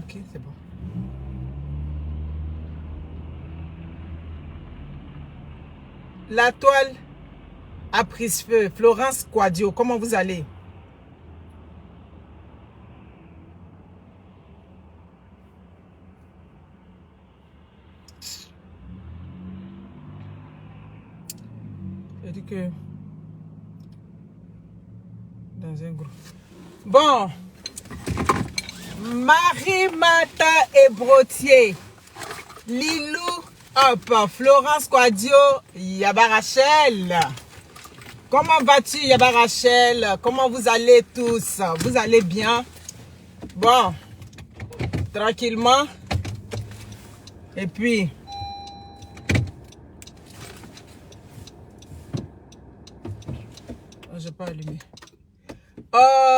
Ok, c'est bon. La toile a pris feu. Florence Quadio, comment vous allez? Je dis que dans un groupe. Bon, Marie-Mata et Brotier, Lilou, hop, Florence Quadio, Yaba Rachel. Comment vas-tu, Yaba Rachel? Comment vous allez tous? Vous allez bien? Bon, tranquillement. Et puis, oh, j'ai pas allumé. Oh,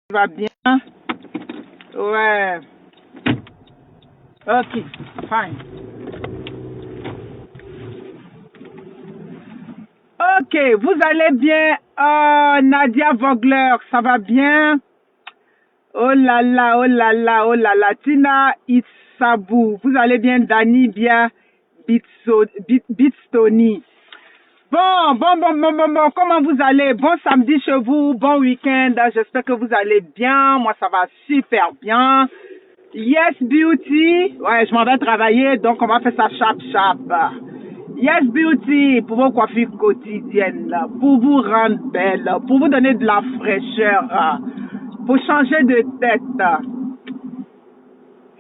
tu vas bien? Ouais. Ok, fine. Ok, vous allez bien? Nadia Vogler, ça va bien? Oh là là, oh là là, oh là là. Tina Itsabou, vous allez bien? Dani Bia Bitstoni. Bon, comment vous allez? Bon samedi chez vous, bon week-end, j'espère que vous allez bien. Moi, ça va super bien. Yes Beauty, ouais, je m'en vais travailler, donc on va faire ça chap. Yes Beauty, pour vos coiffures quotidiennes, pour vous rendre belle, pour vous donner de la fraîcheur, pour changer de tête,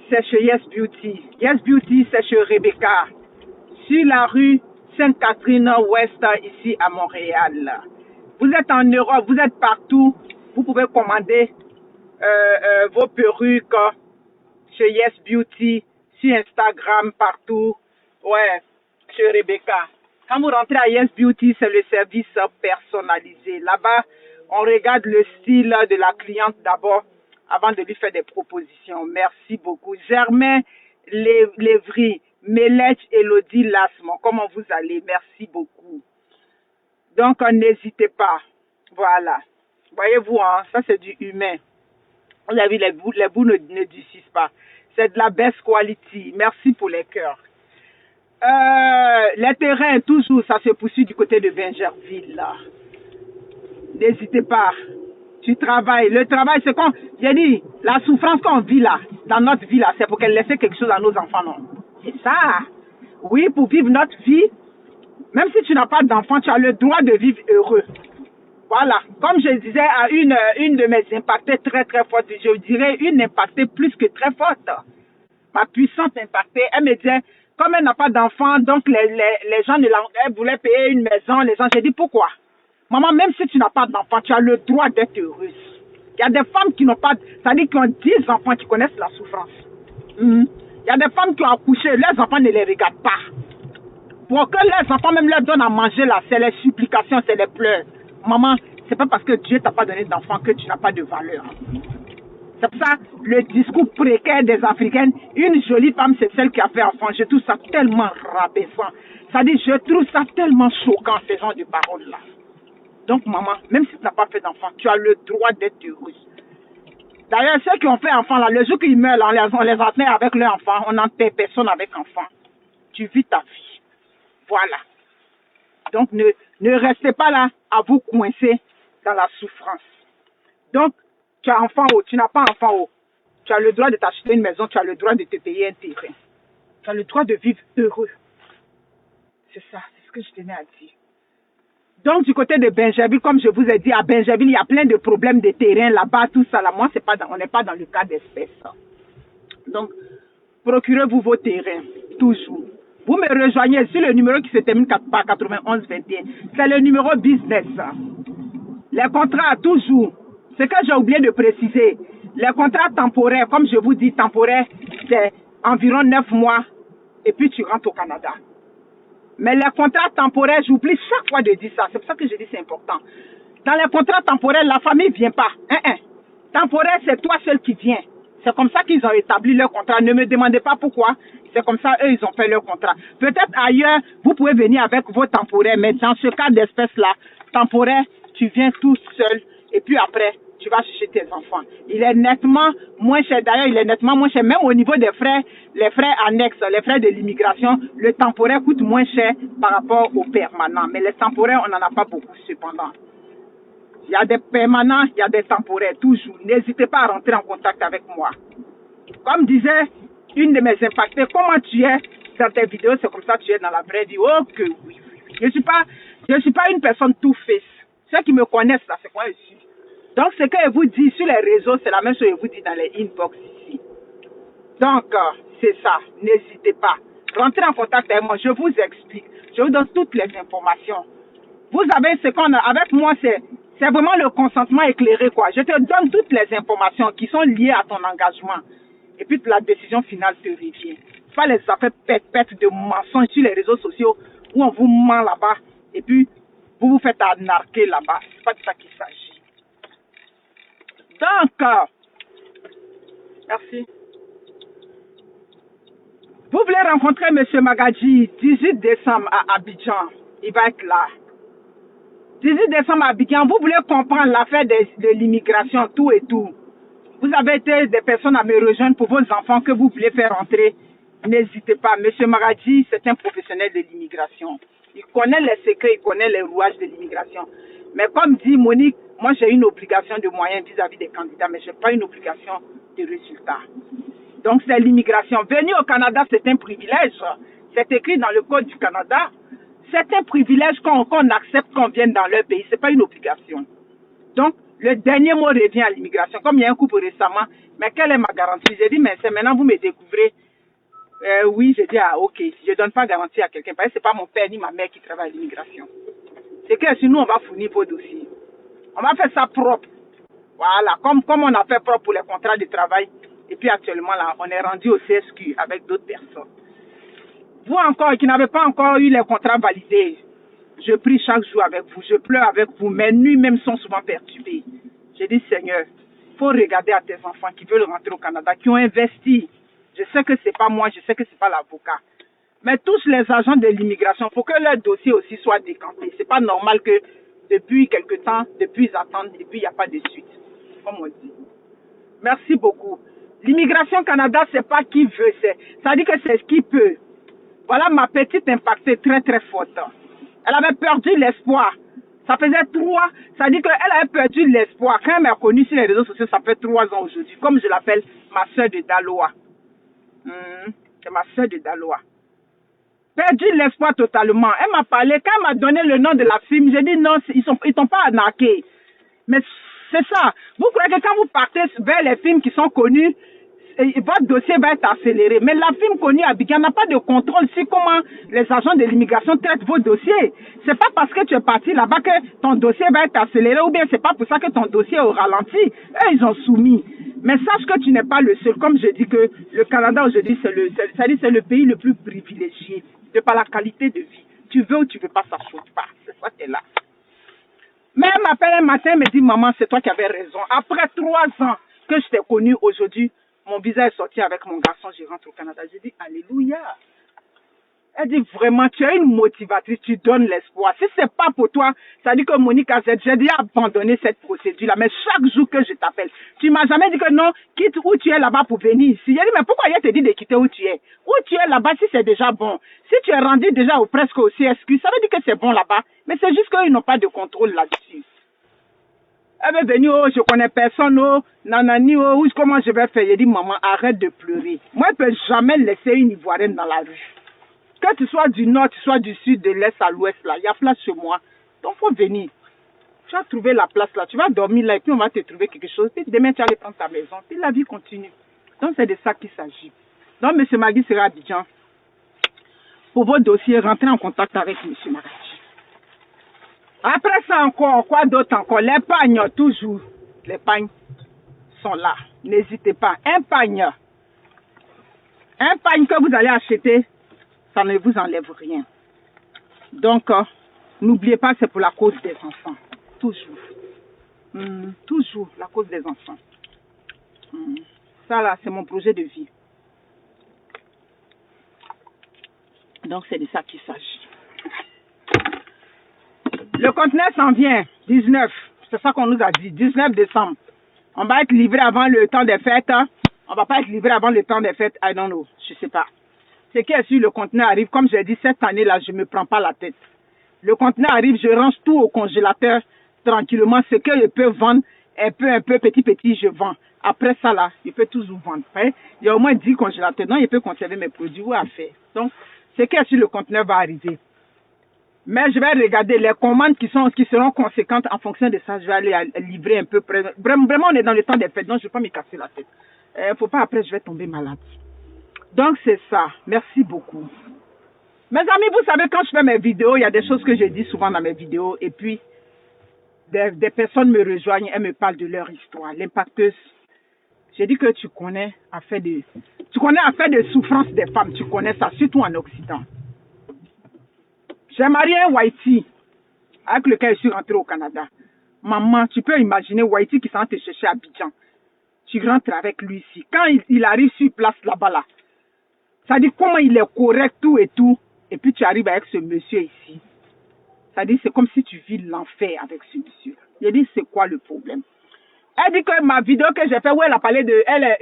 c'est chez Yes Beauty. Yes Beauty, c'est chez Rebecca, sur la rue Sainte-Catherine-Ouest, ici à Montréal. Vous êtes en Europe, vous êtes partout, vous pouvez commander vos perruques chez Yes Beauty, sur Instagram, partout. Ouais, chez Rebecca. Quand vous rentrez à Yes Beauty, c'est le service personnalisé. Là-bas, on regarde le style de la cliente d'abord avant de lui faire des propositions. Merci beaucoup. Germain Lévry, Mélèche Elodie Lasmon, comment vous allez? Merci beaucoup. Donc, n'hésitez pas. Voilà. Voyez-vous, hein, ça c'est du humain. Vous avez vu, les bouts ne durcissent pas. C'est de la best quality. Merci pour les cœurs. Les terrains, toujours, ça se poursuit du côté de Bingerville. Là. N'hésitez pas. Tu travailles. Le travail, c'est quand, j'ai dit, la souffrance qu'on vit là, dans notre vie là, c'est pour qu'elle laisse quelque chose à nos enfants, non? C'est ça. Oui, pour vivre notre vie, même si tu n'as pas d'enfant, tu as le droit de vivre heureux. Voilà, comme je disais à une de mes impactées très très fortes, je dirais une impactée plus que très forte, ma puissante impactée, elle me disait, comme elle n'a pas d'enfant, donc les gens elle voulait payer une maison, les gens, j'ai dit pourquoi? Maman, même si tu n'as pas d'enfant, tu as le droit d'être heureuse. Il y a des femmes qui n'ont pas, c'est-à-dire qui ont 10 enfants qui connaissent la souffrance. Il y a des femmes qui ont accouché, leurs enfants ne les regardent pas. Pour que leurs enfants même leur donnent à manger là, c'est les supplications, c'est les pleurs. Maman, c'est pas parce que Dieu t'a pas donné d'enfant que tu n'as pas de valeur. C'est pour ça, le discours précaire des Africaines, une jolie femme, c'est celle qui a fait enfant. Je trouve ça tellement rabaissant. Ça dit, je trouve ça tellement choquant, ces gens de paroles-là. Donc, maman, même si tu n'as pas fait d'enfant, tu as le droit d'être heureuse. D'ailleurs, ceux qui ont fait enfant, là, le jour qu'ils meurent, on les enterre avec leur enfant. On n'enterre personne avec enfant. Tu vis ta vie. Voilà. Donc, ne restez pas là à vous coincer dans la souffrance. Donc, tu as enfant haut, tu n'as pas enfant haut. Tu as le droit de t'acheter une maison, tu as le droit de te payer un terrain. Tu as le droit de vivre heureux. C'est ça, c'est ce que je tenais à dire. Donc, du côté de Bingerville, comme je vous ai dit, à Bingerville, il y a plein de problèmes de terrain là-bas, tout ça. Là. Moi, on n'est pas dans le cas d'espèces. Donc, procurez-vous vos terrains, toujours. Vous me rejoignez sur le numéro qui se termine par 91 21. C'est le numéro business. Les contrats, toujours. Ce que j'ai oublié de préciser, les contrats temporaires, comme je vous dis, temporaires, c'est environ 9 mois et puis tu rentres au Canada. Mais les contrats temporaires, j'oublie chaque fois de dire ça. C'est pour ça que je dis c'est important. Dans les contrats temporaires, la famille ne vient pas. Temporaire, c'est toi seul qui viens. C'est comme ça qu'ils ont établi leur contrat. Ne me demandez pas pourquoi. C'est comme ça, eux, ils ont fait leur contrat. Peut-être ailleurs, vous pouvez venir avec vos temporaires, mais dans ce cas d'espèce-là, temporaire, tu viens tout seul et puis après, tu vas chercher tes enfants. Il est nettement moins cher. D'ailleurs, il est nettement moins cher. Même au niveau des frais, les frais annexes, les frais de l'immigration, le temporaire coûte moins cher par rapport au permanent. Mais les temporaires, on n'en a pas beaucoup cependant. Il y a des permanents, il y a des temporaires, toujours. N'hésitez pas à rentrer en contact avec moi. Comme disait une de mes impactées, comment tu es dans tes vidéos, c'est comme ça que tu es dans la vraie vie. Oh que oui. Je ne suis pas une personne tout-face. Ceux qui me connaissent là, c'est quoi je suis. Donc, ce que je vous dis sur les réseaux, c'est la même chose que je vous dis dans les inbox ici. Donc, c'est ça. N'hésitez pas. Rentrez en contact avec moi. Je vous explique. Je vous donne toutes les informations. Vous avez ce qu'on a. Avec moi, c'est vraiment le consentement éclairé, quoi. Je te donne toutes les informations qui sont liées à ton engagement. Et puis, la décision finale te revient. Pas les affaires pète de mensonges sur les réseaux sociaux où on vous ment là-bas. Et puis, vous vous faites arnaquer là-bas. C'est pas de ça qu'il s'agit. Donc, merci. Vous voulez rencontrer M. Magadji 18 décembre à Abidjan. Il va être là. 18 décembre à Abidjan, vous voulez comprendre l'affaire de l'immigration, tout et tout. Vous avez été des personnes à me rejoindre pour vos enfants que vous voulez faire rentrer. N'hésitez pas. M. Magadji, c'est un professionnel de l'immigration. Il connaît les secrets, il connaît les rouages de l'immigration. Mais comme dit Monique, moi j'ai une obligation de moyens vis-à-vis des candidats, mais je n'ai pas une obligation de résultats. Donc c'est l'immigration. Venir au Canada, c'est un privilège. C'est écrit dans le Code du Canada. C'est un privilège qu'on accepte qu'on vienne dans leur pays. Ce n'est pas une obligation. Donc, le dernier mot revient à l'immigration. Comme il y a un couple récemment, mais quelle est ma garantie? J'ai dit, mais c'est maintenant vous me découvrez. Oui, j'ai dit, ah ok, je ne donne pas garantie à quelqu'un. Parce que ce n'est pas mon père ni ma mère qui travaille à l'immigration. C'est que si nous, on va fournir vos dossiers. On va faire ça propre. Voilà, comme on a fait propre pour les contrats de travail. Et puis actuellement, là, on est rendu au CSQ avec d'autres personnes. Vous encore, qui n'avez pas encore eu les contrats validés, je prie chaque jour avec vous, je pleure avec vous. Mes nuits même sont souvent perturbées. J'ai dit, Seigneur, il faut regarder à tes enfants qui veulent rentrer au Canada, qui ont investi. Je sais que ce n'est pas moi, je sais que ce n'est pas l'avocat. Mais tous les agents de l'immigration, il faut que leur dossier aussi soit décanté. Ce n'est pas normal que depuis quelque temps, depuis ils attendent et puis il n'y a pas de suite. Comme on dit. Merci beaucoup. L'immigration Canada, c'est pas qui veut, ça dit que c'est ce qui peut. Voilà ma petite impactée très très forte. Elle avait perdu l'espoir. Ça faisait ça dit qu'elle avait perdu l'espoir. Quand elle m'a connue sur les réseaux sociaux, ça fait 3 ans aujourd'hui. Comme je l'appelle, ma soeur de Daloa. C'est ma soeur de Daloa. Perdu l'espoir totalement. Elle m'a parlé, quand elle m'a donné le nom de la film, j'ai dit non, ils t'ont pas arnaqué. Mais c'est ça. Vous croyez que quand vous partez vers les films qui sont connus, votre dossier va être accéléré. Mais la film connue à Abidjan n'a pas de contrôle sur comment les agents de l'immigration traitent vos dossiers. C'est pas parce que tu es parti là-bas que ton dossier va être accéléré ou bien c'est pas pour ça que ton dossier est au ralenti. Eux, ils ont soumis. Mais sache que tu n'es pas le seul. Comme je dis que le Canada aujourd'hui, c'est le pays le plus privilégié de par la qualité de vie. Tu veux ou tu veux pas, ça ne saute pas. C'est ça qui est là. Mais elle m'appelle un matin et me dit, maman, c'est toi qui avais raison. Après 3 ans que je t'ai connue aujourd'hui, mon visa est sorti avec mon garçon, je rentre au Canada. J'ai dit, alléluia. Elle dit, vraiment, tu es une motivatrice, tu donnes l'espoir. Si ce n'est pas pour toi, ça dit que Monique a j'ai déjà abandonné cette procédure-là. Mais chaque jour que je t'appelle, tu m'as jamais dit que non, quitte où tu es là-bas pour venir ici. J'ai dit, mais pourquoi elle te dit de quitter où tu es? Où tu es là-bas si c'est déjà bon? Si tu es rendu déjà presque au CSQ, ça veut dire que c'est bon là-bas. Mais c'est juste qu'ils n'ont pas de contrôle là-dessus. Elle veut venir, oh, je connais personne, oh, nanani, oh, comment je vais faire? J'ai dit, maman, arrête de pleurer. Moi, je ne peux jamais laisser une Ivoirienne dans la rue. Que tu sois du nord, tu sois du sud, de l'est à l'ouest, là, il y a place chez moi. Donc, il faut venir. Tu vas trouver la place là, tu vas dormir là, et puis on va te trouver quelque chose. Puis demain, tu vas aller prendre ta maison, puis la vie continue. Donc, c'est de ça qu'il s'agit. Donc, M. Magui sera à Abidjan. Pour vos dossiers, rentrez en contact avec M. Magui. Après ça encore, quoi d'autre encore? Les pagnes, toujours. Les pagnes sont là. N'hésitez pas. Un pagne que vous allez acheter, ça ne vous enlève rien. Donc, n'oubliez pas, c'est pour la cause des enfants. Toujours. Toujours la cause des enfants. Ça là, c'est mon projet de vie. Donc, c'est de ça qu'il s'agit. Le conteneur s'en vient. 19, c'est ça qu'on nous a dit, 19 décembre. On va être livré avant le temps des fêtes. Hein? On va pas être livré avant le temps des fêtes. I don't know, je sais pas. C'est que si le conteneur arrive, comme j'ai dit, cette année-là, je me prends pas la tête. Le conteneur arrive, je range tout au congélateur tranquillement. Ce que je peux vendre, un peu, petit, je vends. Après ça, là, je peux toujours vendre. Hein? Il y a au moins 10 congélateurs. Donc, je peux conserver mes produits ou à faire. Donc, c'est que si le conteneur va arriver. Mais je vais regarder les commandes qui seront conséquentes en fonction de ça. Je vais aller livrer un peu. Vraiment, on est dans le temps des fêtes, donc je ne vais pas me casser la tête. Faut pas, après, je vais tomber malade. Donc, c'est ça. Merci beaucoup. Mes amis, vous savez, quand je fais mes vidéos, il y a des choses que je dis souvent dans mes vidéos. Et puis, des personnes me rejoignent, elles me parlent de leur histoire. L'impacteuse. J'ai dit que tu connais affaire de souffrance des femmes. Tu connais ça, surtout en Occident. J'ai marié un Whitey avec lequel je suis rentrée au Canada. Maman, tu peux imaginer Whitey qui s'en te chercher à Abidjan. Tu rentres avec lui ici. Quand il arrive sur place là-bas, là, ça dit comment il est correct, tout et tout. Et puis tu arrives avec ce monsieur ici. Ça dit c'est comme si tu vis l'enfer avec ce monsieur. J'ai dit c'est quoi le problème? Elle dit que ma vidéo que j'ai fait où elle a parlé de elle,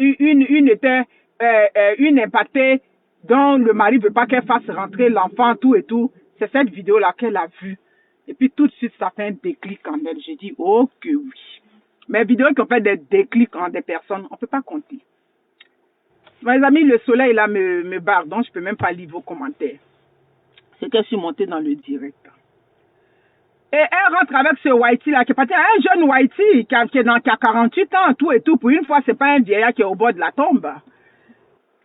une impactée dont le mari veut pas qu'elle fasse rentrer l'enfant, tout et tout. C'est cette vidéo-là qu'elle a vue. Et puis tout de suite, ça fait un déclic en elle. J'ai dit, oh que oui. Mes vidéos qui ont fait des déclics en des personnes, on ne peut pas compter. Mes amis, le soleil là me barre, donc je ne peux même pas lire vos commentaires. C'est que je suis montée dans le direct. Et elle rentre avec ce Whitey là, qui est parti, un jeune Whitey qui a 48 ans, tout et tout. Pour une fois, c'est pas un vieillard qui est au bord de la tombe.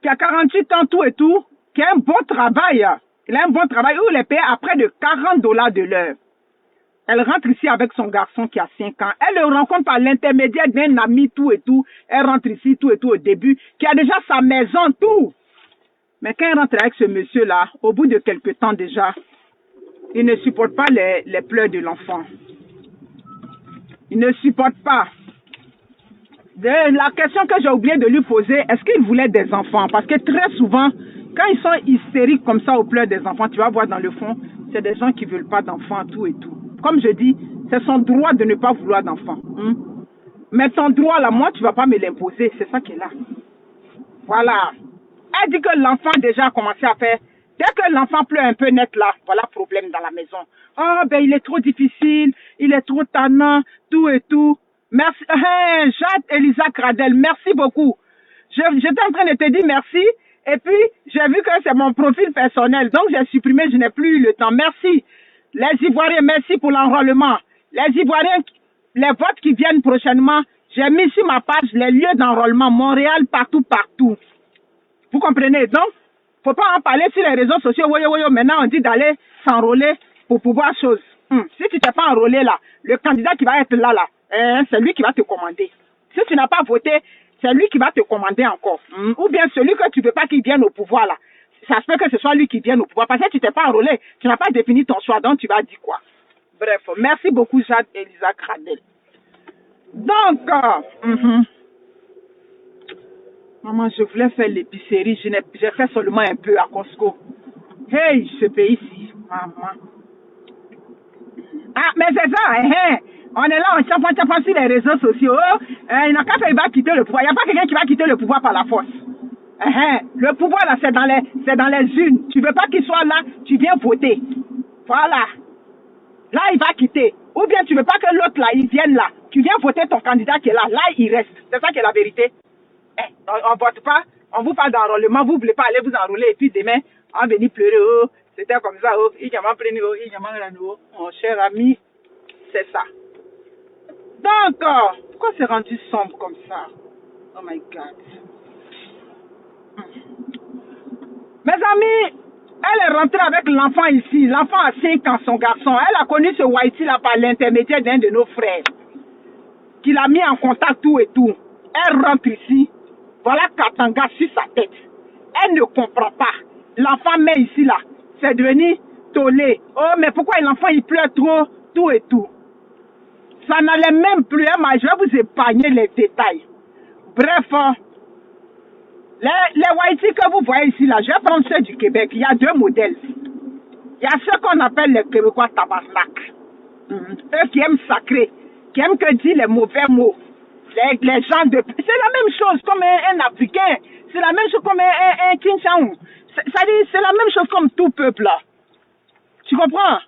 Qui a 48 ans, tout et tout, qui a un bon travail. Il a un bon travail où il est payé à près de $40 de l'heure. Elle rentre ici avec son garçon qui a 5 ans. Elle le rencontre par l'intermédiaire d'un ami, tout et tout. Elle rentre ici, tout et tout au début, qui a déjà sa maison, tout. Mais quand elle rentre avec ce monsieur-là, au bout de quelques temps déjà, il ne supporte pas les pleurs de l'enfant. Il ne supporte pas. La question que j'ai oublié de lui poser, est-ce qu'il voulait des enfants? Parce que très souvent, quand ils sont hystériques comme ça aux pleurs des enfants, tu vas voir dans le fond, c'est des gens qui ne veulent pas d'enfants, tout et tout. Comme je dis, c'est son droit de ne pas vouloir d'enfants. Mais ton droit là, moi, tu ne vas pas me l'imposer. C'est ça qui est là. Voilà. Elle dit que l'enfant déjà a commencé à faire. Dès que l'enfant pleure un peu net là, voilà problème dans la maison. Oh, ben il est trop difficile, il est trop tannant, tout et tout. Merci. Jade Elisa Cradel, merci beaucoup. J'étais en train de te dire merci. Et puis, j'ai vu que c'est mon profil personnel. Donc, j'ai supprimé, je n'ai plus eu le temps. Merci. Les Ivoiriens, merci pour l'enrôlement. Les Ivoiriens, les votes qui viennent prochainement, j'ai mis sur ma page les lieux d'enrôlement. Montréal, partout. Vous comprenez? Donc, faut pas en parler sur les réseaux sociaux. Maintenant, on dit d'aller s'enrôler pour pouvoir chose. Si tu t'es pas enrôlé là, le candidat qui va être là, c'est lui qui va te commander. Si tu n'as pas voté, c'est lui qui va te commander encore. Ou bien celui que tu ne veux pas qu'il vienne au pouvoir là. Ça se peut que ce soit lui qui vienne au pouvoir. Parce que tu t'es pas enrôlé. Tu n'as pas défini ton choix. Donc tu vas dire quoi? Bref, merci beaucoup Jade Elisa Cradel. Donc, maman, je voulais faire l'épicerie. J'ai fait seulement un peu à Costco. Hey, ce pays-ci, maman. Ah, mais c'est ça, on est là, on chape sur les réseaux sociaux. Il n'a qu'à faire, il va quitter le pouvoir. Il n'y a pas quelqu'un qui va quitter le pouvoir par la force. Le pouvoir, là, c'est dans les urnes. Tu ne veux pas qu'il soit là, tu viens voter. Voilà. Là, il va quitter. Ou bien tu ne veux pas que l'autre, là, il vienne là. Tu viens voter ton candidat qui est là. Là, il reste. C'est ça qui est la vérité. On ne vote pas, on vous parle d'enrôlement, vous ne voulez pas aller vous enrôler. Et puis demain, on va venir pleurer. Oh, c'était comme ça. Oh, mon cher ami, c'est ça. Donc, pourquoi c'est rendu sombre comme ça? Oh my God. Mes amis, elle est rentrée avec l'enfant ici. L'enfant a 5 ans, son garçon. Elle a connu ce Whitey là par l'intermédiaire d'un de nos frères. Qui l'a mis en contact tout et tout. Elle rentre ici. Voilà Katanga sur sa tête. Elle ne comprend pas. L'enfant met ici là. C'est devenu tollé. Oh, mais pourquoi l'enfant il pleure trop, tout et tout. Ça n'allait même plus. Je vais vous épargner les détails. Bref, les Whitey que vous voyez ici là, je vais prendre ceux du Québec. Il y a 2 modèles. Il y a ceux qu'on appelle les Québécois tabarnak. Eux qui aiment sacrer, qui aiment que dire les mauvais mots. Les gens de... C'est la même chose comme un Africain. C'est la même chose comme un Kinshaou. C'est la même chose comme tout peuple là. Tu comprends?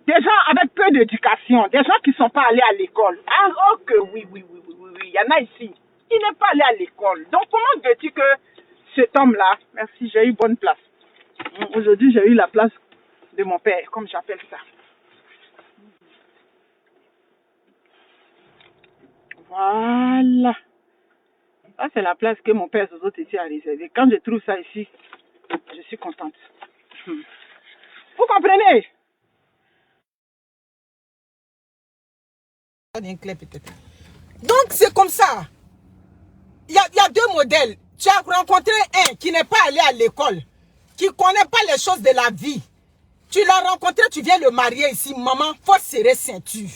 Des gens avec peu d'éducation, des gens qui ne sont pas allés à l'école. Ah, oh que oui, il y en a ici. Il n'est pas allé à l'école. Donc comment veux-tu que cet homme-là, merci, j'ai eu bonne place. Aujourd'hui, j'ai eu la place de mon père, comme j'appelle ça. Voilà. Ça, c'est la place que mon père Zozo ici a réservée. Quand je trouve ça ici, je suis contente. Vous comprenez? Donc, c'est comme ça. Il y a deux modèles. Tu as rencontré un qui n'est pas allé à l'école, qui ne connaît pas les choses de la vie. Tu l'as rencontré, tu viens le marier ici. Maman, faut serrer ceinture.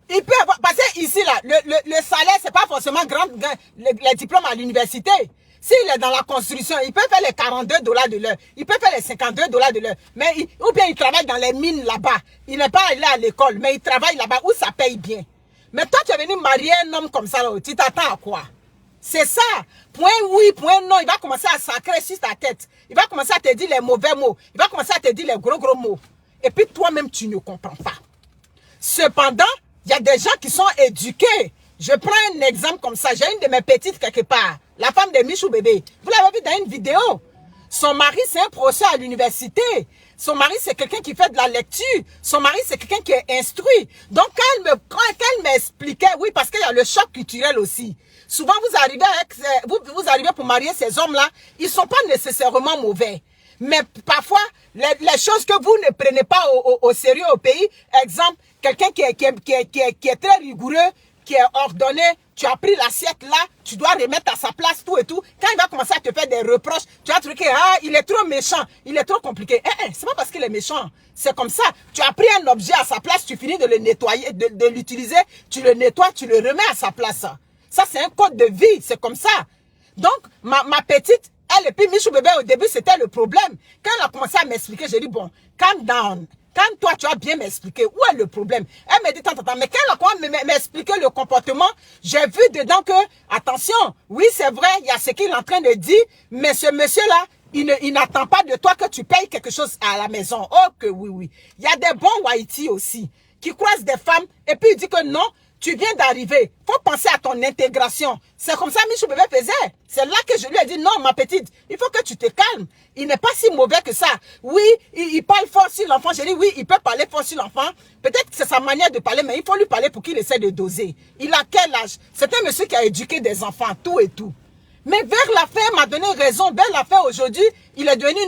Il peut avoir, parce que ici, là, le salaire, c'est pas forcément grand, les diplômes à l'université. S'il est dans la construction, il peut faire les $42 de l'heure. Il peut faire les $52 de l'heure. Mais, ou bien il travaille dans les mines là-bas. Il n'est pas allé à l'école, mais il travaille là-bas où ça paye bien. Mais toi, tu es venu marier un homme comme ça, là, tu t'attends à quoi? C'est ça. Point oui, point non. Il va commencer à sacrer sur ta tête. Il va commencer à te dire les mauvais mots. Il va commencer à te dire les gros mots. Et puis toi-même, tu ne comprends pas. Cependant, il y a des gens qui sont éduqués. Je prends un exemple comme ça. J'ai une de mes petites quelque part. La femme de Michou bébé. Vous l'avez vu dans une vidéo. Son mari, c'est un professeur à l'université. Son mari, c'est quelqu'un qui fait de la lecture. Son mari, c'est quelqu'un qui est instruit. Donc, quand elle m'expliquait, oui, parce qu'il y a le choc culturel aussi. Souvent, vous arrivez pour marier ces hommes-là, ils ne sont pas nécessairement mauvais. Mais parfois, les choses que vous ne prenez pas au sérieux au pays, exemple, quelqu'un qui est très rigoureux, qui est ordonné, tu as pris l'assiette là, tu dois remettre à sa place tout et tout. Quand il va commencer à te faire des reproches, tu vas trouver que il est trop méchant, il est trop compliqué. C'est pas parce qu'il est méchant, c'est comme ça. Tu as pris un objet à sa place, tu finis de le nettoyer, de l'utiliser, tu le nettoies, tu le remets à sa place. Ça, c'est un code de vie, c'est comme ça. Donc, ma petite, elle et puis Michou bébé, au début, c'était le problème. Quand elle a commencé à m'expliquer, j'ai dit, bon, calm down. Quand toi, tu as bien m'expliqué, où est le problème? Elle m'a dit, attends, mais quand elle a commencé à m'expliquer le comportement, j'ai vu dedans que, attention, oui, c'est vrai, il y a ce qu'il est en train de dire, mais ce monsieur-là, il n'attend pas de toi que tu payes quelque chose à la maison. Oh que oui. Il y a des bons Haïti aussi, qui croisent des femmes, et puis il dit que non, tu viens d'arriver. Faut penser à ton intégration. C'est comme ça Michou bébé faisait. C'est là que je lui ai dit, non, ma petite, il faut que tu te calmes. Il n'est pas si mauvais que ça. Oui, il parle fort sur l'enfant. J'ai dit, oui, il peut parler fort sur l'enfant. Peut-être que c'est sa manière de parler, mais il faut lui parler pour qu'il essaie de doser. Il a quel âge? C'est un monsieur qui a éduqué des enfants, tout et tout. Mais vers la fin, il m'a donné raison. Vers la fin, aujourd'hui, il est devenu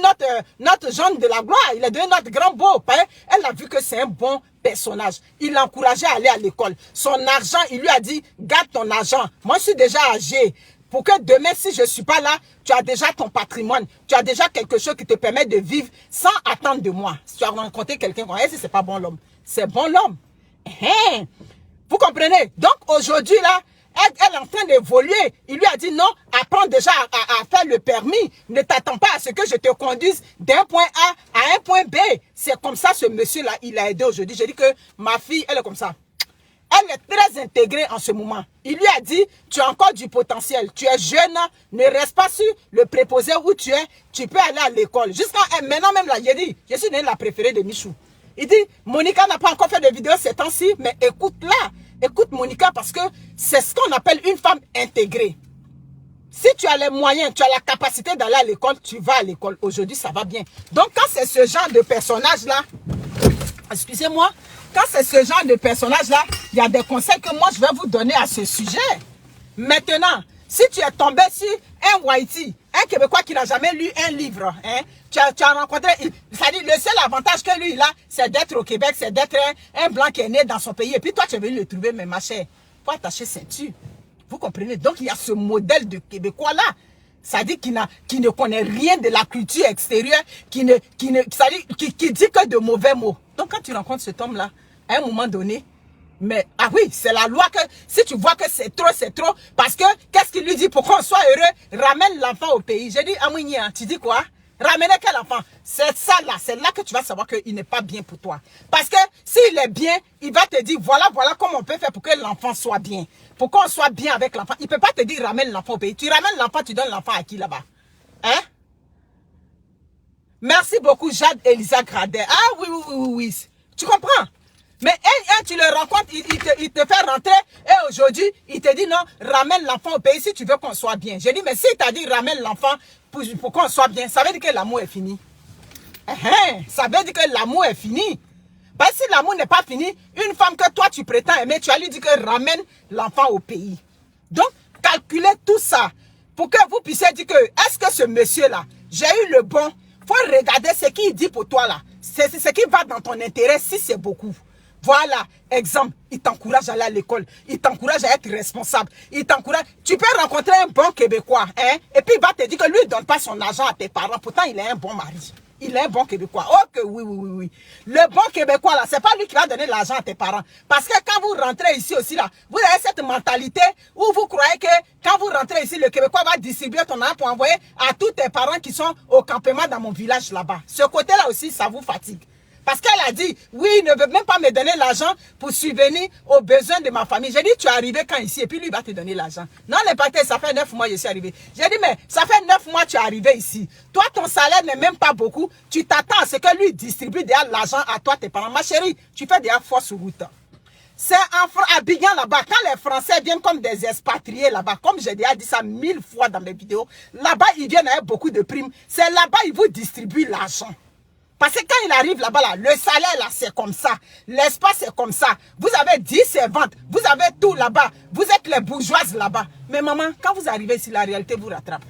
notre Jean de la gloire. Il est devenu notre grand beau. Elle a vu que c'est un bon personnage. Il l'a encouragé à aller à l'école. Son argent, il lui a dit, garde ton argent. Moi, je suis déjà âgé. Pour que demain, si je ne suis pas là, tu as déjà ton patrimoine. Tu as déjà quelque chose qui te permet de vivre sans attendre de moi. Si tu as rencontré quelqu'un, si c'est pas bon l'homme. C'est bon l'homme. Vous comprenez? Donc, aujourd'hui, là, elle est en train d'évoluer. Il lui a dit non, apprends déjà à faire le permis. Ne t'attends pas à ce que je te conduise d'un point A à un point B. C'est comme ça ce monsieur-là, il a aidé aujourd'hui. J'ai dit que ma fille, elle est comme ça. Elle est très intégrée en ce moment. Il lui a dit, tu as encore du potentiel. Tu es jeune, ne reste pas sur le préposé où tu es. Tu peux aller à l'école. Jusqu'à maintenant même là, j'ai dit, je suis la préférée de Michou. Il dit, Monica n'a pas encore fait de vidéo ces temps-ci, mais écoute-la. Écoute Monica parce que c'est ce qu'on appelle une femme intégrée. Si tu as les moyens, tu as la capacité d'aller à l'école, tu vas à l'école. Aujourd'hui, ça va bien. Donc, quand c'est ce genre de personnage-là, excusez-moi, quand c'est ce genre de personnage-là, il y a des conseils que moi, je vais vous donner à ce sujet. Maintenant, si tu es tombé sur un Haïti, un Québécois qui n'a jamais lu un livre, tu as rencontré, c'est-à-dire le seul avantage que lui, il a, c'est d'être au Québec, c'est d'être un blanc qui est né dans son pays. Et puis toi, tu es venu le trouver, mais ma chère, faut attacher ceinture. Vous comprenez? Donc, il y a ce modèle de Québécois-là. C'est-à-dire qui ne connaît rien de la culture extérieure, qui dit que de mauvais mots. Donc, quand tu rencontres cet homme-là, à un moment donné, mais, ah oui, c'est la loi que, si tu vois que c'est trop, parce que, qu'est-ce qu'il lui dit? Pour qu'on soit heureux, ramène l'enfant au pays. J'ai dit, Amounia, tu dis quoi? Ramener quel enfant? C'est ça là, c'est là que tu vas savoir qu'il n'est pas bien pour toi. Parce que s'il est bien, il va te dire voilà comment on peut faire pour que l'enfant soit bien. Pour qu'on soit bien avec l'enfant. Il ne peut pas te dire ramène l'enfant au pays. Tu ramènes l'enfant, tu donnes l'enfant à qui là-bas? Hein? Merci beaucoup, Jade Elisa Gradet. Ah oui. Tu comprends? Mais tu le rencontres, il te fait rentrer et aujourd'hui, il te dit non, ramène l'enfant au pays si tu veux qu'on soit bien. J'ai dit, mais si tu as dit ramène l'enfant pour qu'on soit bien, ça veut dire que l'amour est fini. Ça veut dire que l'amour est fini. Parce que si l'amour n'est pas fini, une femme que toi tu prétends aimer, tu as lui dit que ramène l'enfant au pays. Donc, calculez tout ça pour que vous puissiez dire que est-ce que ce monsieur-là, j'ai eu le bon, faut regarder ce qu'il dit pour toi là. C'est ce qui va dans ton intérêt si c'est beaucoup. Voilà, exemple, il t'encourage à aller à l'école, il t'encourage à être responsable, il t'encourage. Tu peux rencontrer un bon Québécois, hein, et puis il va te dire que lui, il ne donne pas son argent à tes parents, pourtant il est un bon mari. Il est un bon Québécois. Oh que oui. Le bon Québécois là, c'est pas lui qui va donner l'argent à tes parents. Parce que quand vous rentrez ici aussi là, vous avez cette mentalité où vous croyez que quand vous rentrez ici, le Québécois va distribuer ton argent pour envoyer à tous tes parents qui sont au campement dans mon village là-bas. Ce côté-là aussi, ça vous fatigue. Parce qu'elle a dit, oui, il ne veut même pas me donner l'argent pour subvenir aux besoins de ma famille. J'ai dit, tu es arrivé quand ici? Et puis lui, il va te donner l'argent. Non, les paquets, ça fait 9 mois que je suis arrivé. J'ai dit, mais ça fait 9 mois que tu es arrivé ici. Toi, ton salaire n'est même pas beaucoup. Tu t'attends à ce que lui distribue déjà l'argent à toi, tes parents. Ma chérie, tu fais déjà fausse route. C'est à Abidjan là-bas, quand les Français viennent comme des expatriés là-bas, comme j'ai déjà dit ça 1000 fois dans mes vidéos, là-bas, ils viennent avec beaucoup de primes. C'est là-bas, ils vous distribuent l'argent. Parce que quand il arrive là-bas, là, le salaire, là, c'est comme ça. L'espace, c'est comme ça. Vous avez 10 servantes. Vous avez tout là-bas. Vous êtes les bourgeoises là-bas. Mais maman, quand vous arrivez ici, la réalité vous rattrape.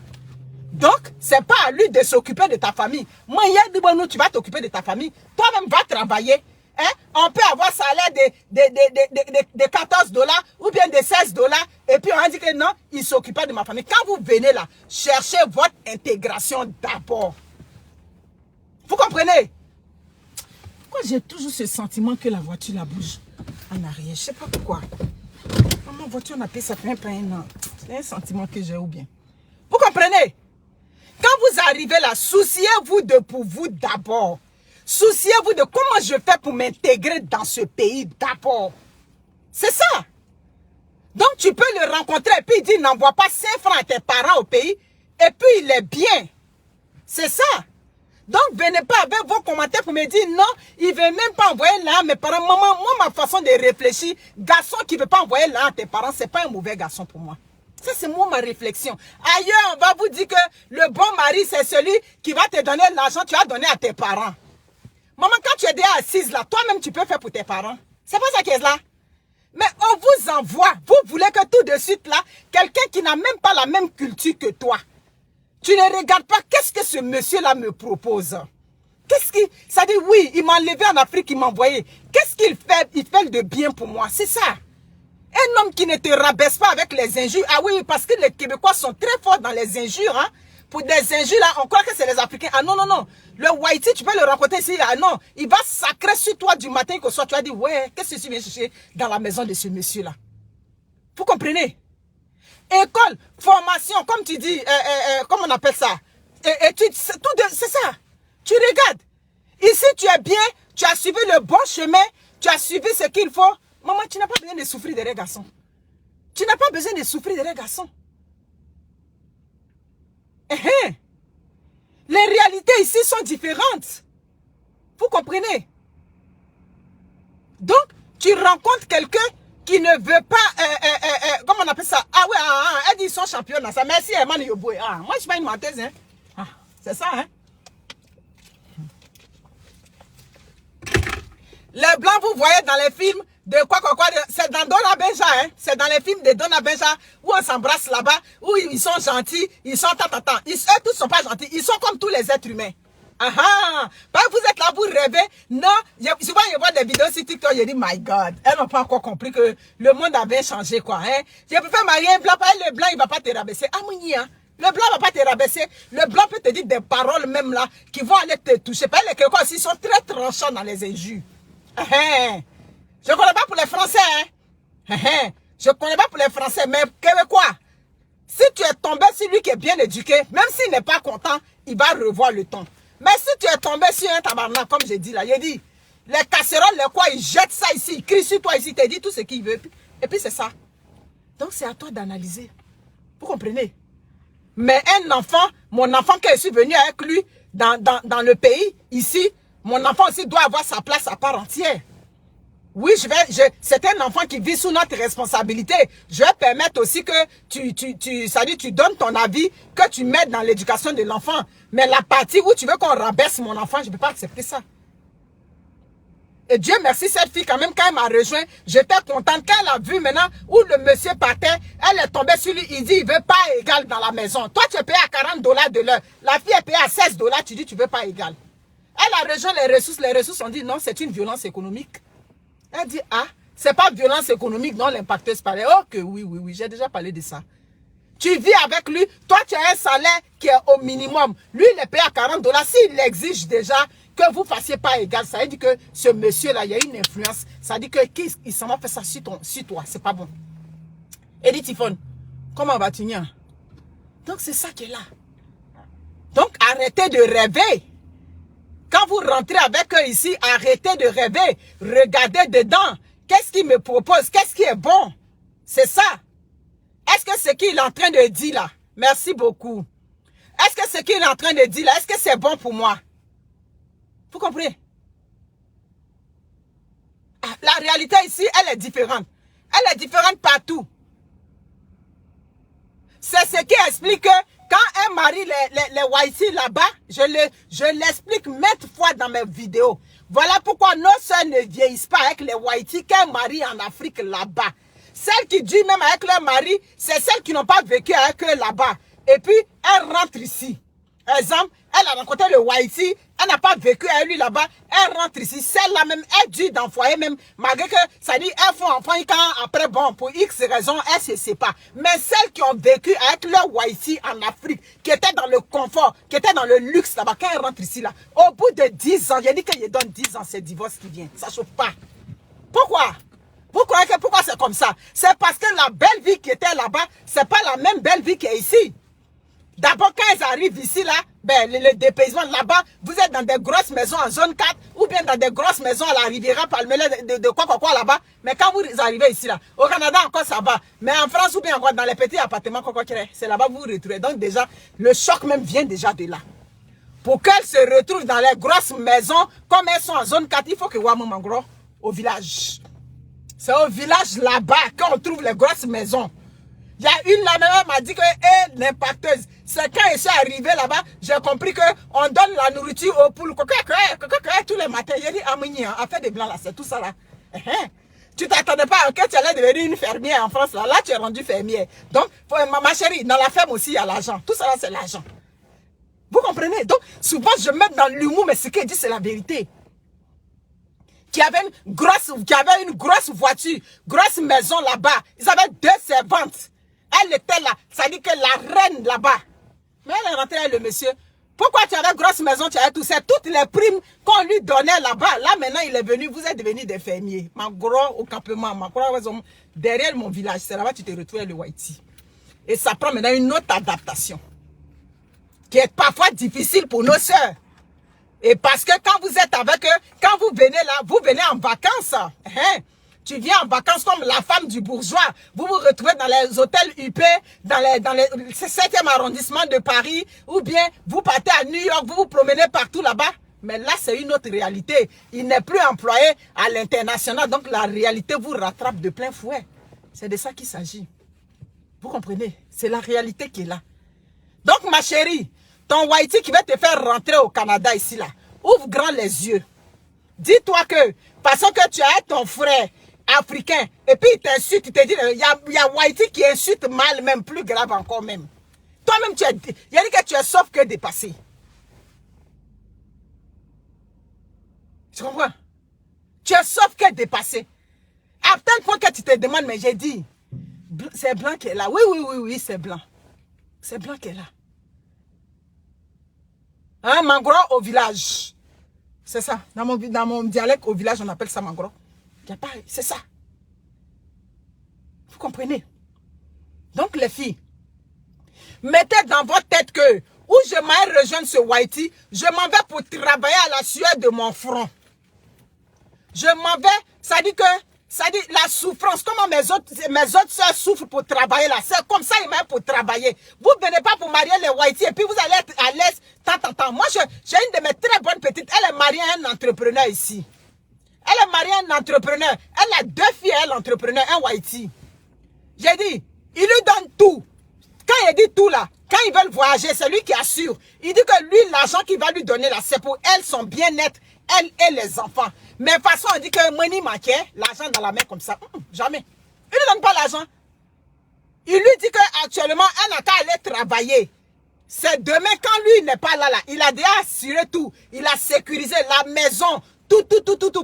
Donc, c'est pas à lui de s'occuper de ta famille. Moi, tu vas t'occuper de ta famille. Toi-même, va travailler. Hein? On peut avoir salaire de 14 $ ou bien de 16 $. Et puis, on dit que non, il ne s'occupe pas de ma famille. Quand vous venez là, cherchez votre intégration d'abord. Vous comprenez? Pourquoi j'ai toujours ce sentiment que la voiture la bouge en arrière? Je ne sais pas pourquoi. Ma voiture n'a pas ça fait un an. C'est un sentiment que j'ai ou bien. Vous comprenez? Quand vous arrivez là, souciez-vous de pour vous d'abord. Souciez-vous de comment je fais pour m'intégrer dans ce pays d'abord. C'est ça. Donc tu peux le rencontrer et puis il dit n'envoie pas 5 francs à tes parents au pays et puis il est bien. C'est ça. Donc, venez pas avec vos commentaires pour me dire non, il ne veut même pas envoyer là à mes parents. Maman, moi, ma façon de réfléchir, garçon qui ne veut pas envoyer là à tes parents, ce n'est pas un mauvais garçon pour moi. Ça, c'est moi, ma réflexion. Ailleurs, on va vous dire que le bon mari, c'est celui qui va te donner l'argent que tu as donné à tes parents. Maman, quand tu es déjà assise là, toi-même, tu peux faire pour tes parents. C'est pas ça qui est là. Mais on vous envoie. Vous voulez que tout de suite là, quelqu'un qui n'a même pas la même culture que toi, tu ne regardes pas qu'est-ce que ce monsieur-là me propose. Qu'est-ce qu'il... Ça dit oui, il m'a enlevé en Afrique, il m'a envoyé. Qu'est-ce qu'il fait? Il fait de bien pour moi, c'est ça. Un homme qui ne te rabaisse pas avec les injures. Ah oui, parce que les Québécois sont très forts dans les injures. Hein. Pour des injures, là, on croit que c'est les Africains. Ah non. Le Whitey, tu peux le rencontrer ici. Ah non, il va sacrer sur toi du matin qu'au soir. Tu vas dire, ouais, qu'est-ce que tu viens chercher dans la maison de ce monsieur-là? Vous comprenez? École, formation, comme tu dis, comment on appelle ça? Études, c'est ça. Tu regardes. Ici, tu es bien, tu as suivi le bon chemin, tu as suivi ce qu'il faut. Maman, tu n'as pas besoin de souffrir des garçons. Tu n'as pas besoin de souffrir des garçons. Les réalités ici sont différentes. Vous comprenez? Donc, tu rencontres quelqu'un qui ne veut pas, comment on appelle ça? Ah ouais, elle dit ils sont champions dans ça. Merci, Eman Yoboué. Ah, moi, je ne suis pas une menteuse. Hein. Ah, c'est ça, hein? Les blancs, vous voyez dans les films de quoi, c'est dans Donna Benja, hein? C'est dans les films de Donna Benja où on s'embrasse là-bas, où ils sont gentils, ils sont tant. Eux tous ne sont pas gentils, ils sont comme tous les êtres humains. Vous êtes là, vous rêvez. Non, souvent je vois des vidéos sur TikTok, je dis, my God, elles n'ont pas encore compris que le monde avait changé, quoi. Hein? Je préfère marier un blanc, le blanc, il ne va pas te rabaisser. Ah, mon hein? Le blanc ne va pas te rabaisser. Le blanc peut te dire des paroles même là qui vont aller te toucher. Les Québécois aussi sont très tranchants dans les injures. Je ne connais pas pour les Français. Hein? Je ne connais pas pour les Français, mais Québécois. Si tu es tombé sur lui qui est bien éduqué, même s'il n'est pas content, il va revoir le ton. Mais si tu es tombé sur un tabarnak, comme j'ai dit là, il dit, les casseroles, les quoi, il jette ça ici, il crie sur toi ici, il te dit tout ce qu'il veut. Et puis c'est ça. Donc c'est à toi d'analyser. Vous comprenez? Mais un enfant, mon enfant que je suis venu avec lui dans le pays, ici, mon enfant aussi doit avoir sa place à part entière. Oui, c'est un enfant qui vit sous notre responsabilité. Je vais permettre aussi que tu donnes ton avis, que tu mettes dans l'éducation de l'enfant. Mais la partie où tu veux qu'on rabaisse mon enfant, je ne peux pas accepter ça. Et Dieu merci, cette fille, quand même, quand elle m'a rejoint, j'étais contente. Quand elle a vu maintenant où le monsieur partait, elle est tombée sur lui, il dit, il ne veut pas égal dans la maison. Toi, tu es payé à 40 $ de l'heure. La fille est payée à 16 $, tu dis, tu ne veux pas égal. Elle a rejoint les ressources ont dit, non, c'est une violence économique. Elle dit, ah, c'est pas violence économique, non, l'impacteuse parlait. Oh, que oui, j'ai déjà parlé de ça. Tu vis avec lui, toi, tu as un salaire qui est au minimum. Lui, il est payé à 40 $. S'il exige déjà que vous ne fassiez pas égal, ça veut dire que ce monsieur-là, il y a une influence. Ça veut dire qu'il s'en va faire ça sur toi. C'est pas bon. Edith Tifon, comment vas-tu, Nia? Donc, c'est ça qui est là. Donc, arrêtez de rêver. Quand vous rentrez avec eux ici, arrêtez de rêver. Regardez dedans. Qu'est-ce qu'il me propose? Qu'est-ce qui est bon? C'est ça. Est-ce que ce qu'il est en train de dire là? Merci beaucoup. Est-ce que ce qu'il est en train de dire là, est-ce que c'est bon pour moi? Vous comprenez? La réalité ici, elle est différente. Elle est différente partout. C'est ce qui explique que quand elle marie les Whitey là-bas, je l'explique maintes fois dans mes vidéos. Voilà pourquoi nos soeurs ne vieillissent pas avec les Whitey qu'elles marient en Afrique là-bas. Celles qui disent même avec leur mari, c'est celles qui n'ont pas vécu avec eux là-bas. Et puis, elles rentrent ici. Exemple, elle a rencontré le Whitey, elle n'a pas vécu avec lui là-bas, elle rentre ici, celle-là même, elle dit dans le foyer même, malgré que ça dit, elles font enfant, quand après, bon, pour X raisons, elles se séparent. Mais celles qui ont vécu avec leur Whitey en Afrique, qui étaient dans le confort, qui étaient dans le luxe là-bas, quand elles rentrent ici là, au bout de 10 ans, j'ai dit que je donne 10 ans, c'est divorce qui vient. Ça ne chauffe pas. Pourquoi? Vous croyez que pourquoi c'est comme ça? C'est parce que la belle vie qui était là-bas, c'est pas la même belle vie qui est ici. D'abord, quand ils arrivent ici, là, ben, le dépaysement là-bas, vous êtes dans des grosses maisons en zone 4 ou bien dans des grosses maisons à la Riviera Palmela de quoi là-bas. Mais quand vous arrivez ici, là, au Canada encore ça va. Mais en France ou bien encore dans les petits appartements, c'est là-bas que vous vous retrouvez. Donc déjà, le choc même vient déjà de là. Pour qu'elles se retrouvent dans les grosses maisons, comme elles sont en zone 4, il faut que Wamou Mangro, au village. C'est au village là-bas qu'on trouve les grosses maisons. Il y a une là-bas m'a dit que l'impacteuse. C'est quand je suis arrivé là-bas, j'ai compris qu'on donne la nourriture aux poules. Tous les matins, il dit Amini, à faire des blancs là, c'est tout ça là. Tu t'attendais pas que tu allais devenir une fermière en France là. Là, tu es rendu fermière. Donc, ma chérie, dans la ferme aussi, il y a l'argent. Tout ça là, c'est l'argent. Vous comprenez? Donc, souvent, je mets dans l'humour, mais ce qu'il dit, c'est la vérité. Qui avait une grosse voiture, grosse maison là-bas. Ils avaient 2 servantes. Elle était là. Ça dit que la reine là-bas. Mais elle est rentrée avec le monsieur. Pourquoi tu avais grosse maison, tu avais tout ça? Toutes les primes qu'on lui donnait là-bas. Là, maintenant, il est venu. Vous êtes devenus des fermiers. Ma gros au campement. Derrière mon village. C'est là-bas que tu te retrouves avec le Whitey. Et ça prend maintenant une autre adaptation. Qui est parfois difficile pour nos soeurs. Et parce que quand vous êtes avec eux, quand vous venez là, vous venez en vacances. Tu viens en vacances comme la femme du bourgeois. Vous vous retrouvez dans les hôtels UP, dans le 7e arrondissement de Paris, ou bien vous partez à New York, vous vous promenez partout là-bas. Mais là, c'est une autre réalité. Il n'est plus employé à l'international, donc la réalité vous rattrape de plein fouet. C'est de ça qu'il s'agit. Vous comprenez? C'est la réalité qui est là. Donc, ma chérie, ton Whitey qui va te faire rentrer au Canada ici, là, ouvre grand les yeux. Dis-toi que, parce que tu as ton frère africain, et puis il t'insulte, il te dit, il y a Whitey qui insulte mal, même plus grave encore même. Toi-même, il a dit que tu es sauf que dépassé. Tu comprends? Tu es sauf que dépassé. À tel point que tu te demandes, mais j'ai dit, c'est blanc qui est là. Oui, c'est blanc. C'est blanc qui est là. Hein, Mangro au village. C'est ça. Dans mon dialecte, au village, on appelle ça Mangro. C'est ça. Vous comprenez? Donc, les filles, Mettez dans votre tête que, où je m'aille rejoindre ce Whitey, je m'en vais pour travailler à la sueur de mon front. Je m'en vais, ça dit la souffrance, comment mes autres soeurs souffrent pour travailler là, c'est comme ça ils m'aiment pour travailler. Vous ne venez pas pour marier les Whitey et puis vous allez être à l'aise tant. Moi, j'ai une de mes très bonnes petites, elle est mariée à un entrepreneur ici. Elle est mariée à un entrepreneur. Elle a 2 filles, elle est entrepreneur, un Whitey. J'ai dit, il lui donne tout. Quand il dit tout là, quand ils veulent voyager, c'est lui qui assure. Il dit que lui, l'argent qu'il va lui donner là, c'est pour elle, son bien-être, elle et les enfants. Mais de toute façon, on dit que money manquait, l'argent dans la main comme ça. Jamais. Il ne donne pas l'argent. Il lui dit qu'actuellement, elle n'a qu'à aller travailler. C'est demain, quand lui n'est pas là, il a déjà assuré tout. Il a sécurisé la maison. Tout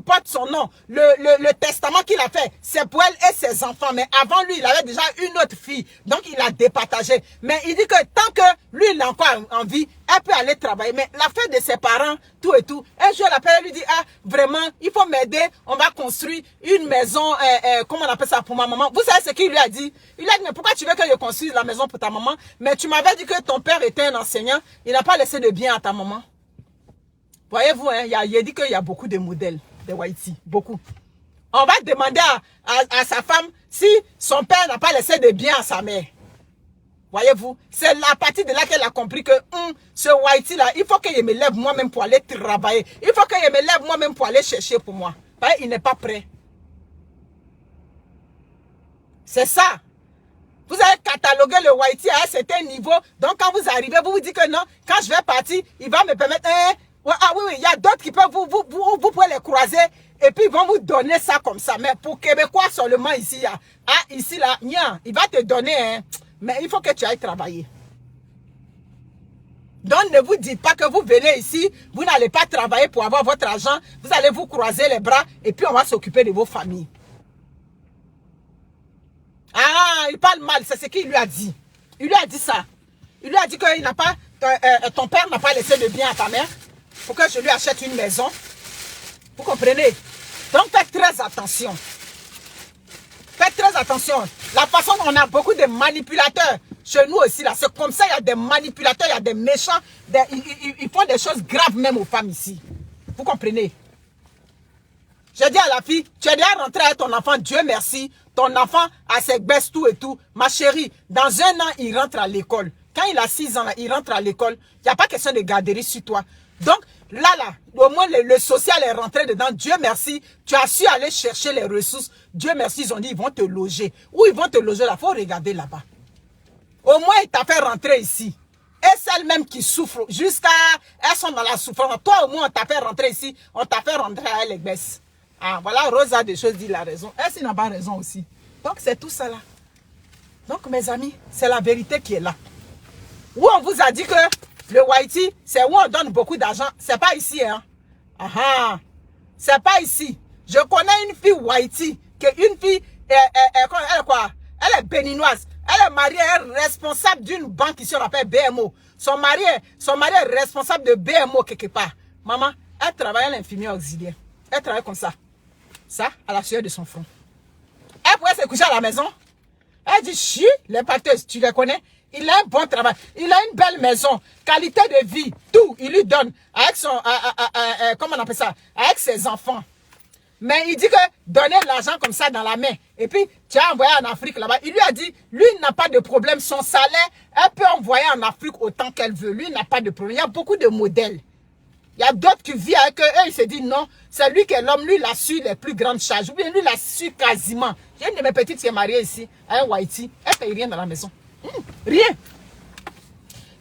porte son nom. Le testament qu'il a fait, c'est pour elle et ses enfants. Mais avant lui, il avait déjà une autre fille. Donc, il a départagé. Mais il dit que tant que lui, il a encore en vie, elle peut aller travailler. Mais l'affaire de ses parents, tout et tout. Un jour, elle appelle, elle lui dit, ah, vraiment, il faut m'aider. On va construire une maison, comment on appelle ça, pour ma maman. Vous savez ce qu'il lui a dit? Il a dit, mais pourquoi tu veux que je construise la maison pour ta maman? Mais tu m'avais dit que ton père était un enseignant. Il n'a pas laissé de bien à ta maman. Voyez-vous, hein, il a dit qu'il y a beaucoup de modèles de Whitey, beaucoup. On va demander à sa femme si son père n'a pas laissé de bien à sa mère. Voyez-vous, c'est la partie de là qu'elle a compris que ce Whitey là, il faut que je me lève moi-même pour aller travailler. Il faut que je me lève moi-même pour aller chercher pour moi. Voyez, il n'est pas prêt. C'est ça. Vous avez catalogué le Whitey à un certain niveau. Donc quand vous arrivez, vous vous dites que non, quand je vais partir, il va me permettre... Ah oui, il y a d'autres qui peuvent, vous pouvez les croiser et puis ils vont vous donner ça comme ça. Mais pour Québécois seulement ici, ici là, il va te donner, hein, mais il faut que tu ailles travailler. Donc ne vous dites pas que vous venez ici, vous n'allez pas travailler pour avoir votre argent, vous allez vous croiser les bras et puis on va s'occuper de vos familles. Ah, il parle mal, c'est ce qu'il lui a dit. Il lui a dit ça. Il lui a dit que ton père n'a pas laissé de bien à ta mère. Pour que je lui achète une maison. Vous comprenez? Donc faites très attention. Faites très attention. La façon dont on a beaucoup de manipulateurs chez nous aussi là. C'est comme ça, il y a des manipulateurs, il y a des méchants. Ils font des choses graves même aux femmes ici. Vous comprenez? J'ai dit à la fille, tu es déjà rentré avec ton enfant, Dieu merci. Ton enfant a ses baisses tout et tout. Ma chérie, dans 1 an, il rentre à l'école. Quand il a 6 ans, là, il rentre à l'école. Il n'y a pas question de garderie sur toi. Donc, là, au moins le social est rentré dedans. Dieu merci, tu as su aller chercher les ressources. Dieu merci, ils ont dit, ils vont te loger. Où ils vont te loger là? Il faut regarder là-bas. Au moins, il t'a fait rentrer ici. Et celles-mêmes qui souffrent, jusqu'à... Elles sont dans la souffrance. Toi, au moins, on t'a fait rentrer ici. On t'a fait rentrer à les baisses. Ah, voilà, Rose a des choses, dit la raison. Elle, n'a pas raison aussi. Donc, c'est tout ça là. Donc, mes amis, c'est la vérité qui est là. Où on vous a dit que le Whitey, c'est où on donne beaucoup d'argent. C'est pas ici, hein. C'est pas ici. Je connais une fille Whitey, une fille, elle est quoi? Elle est béninoise. Elle est mariée, elle est responsable d'une banque ici, on appelle BMO. Son mari est responsable de BMO quelque part. Maman, elle travaille à l'infirmière auxiliaire. Elle travaille comme ça. Ça, à la sueur de son front. Elle pourrait se coucher à la maison. Elle dit, chi, les pâteuses, tu les connais? Il a un bon travail. Il a une belle maison. Qualité de vie. Tout. Il lui donne. Avec son... comment on appelle ça? Avec ses enfants. Mais il dit que donner de l'argent comme ça dans la main. Et puis, tu as envoyé en Afrique là-bas. Il lui a dit, lui, il n'a pas de problème. Son salaire, elle peut envoyer en Afrique autant qu'elle veut. Lui, il n'a pas de problème. Il y a beaucoup de modèles. Il y a d'autres qui vivent avec eux. Eux, ils se disent non. C'est lui qui est l'homme. Lui, il a su les plus grandes charges. Ou bien lui, il a su quasiment. J'ai une de mes petites qui est mariée ici, à un Whitey. Elle ne paye rien dans la maison. Rien.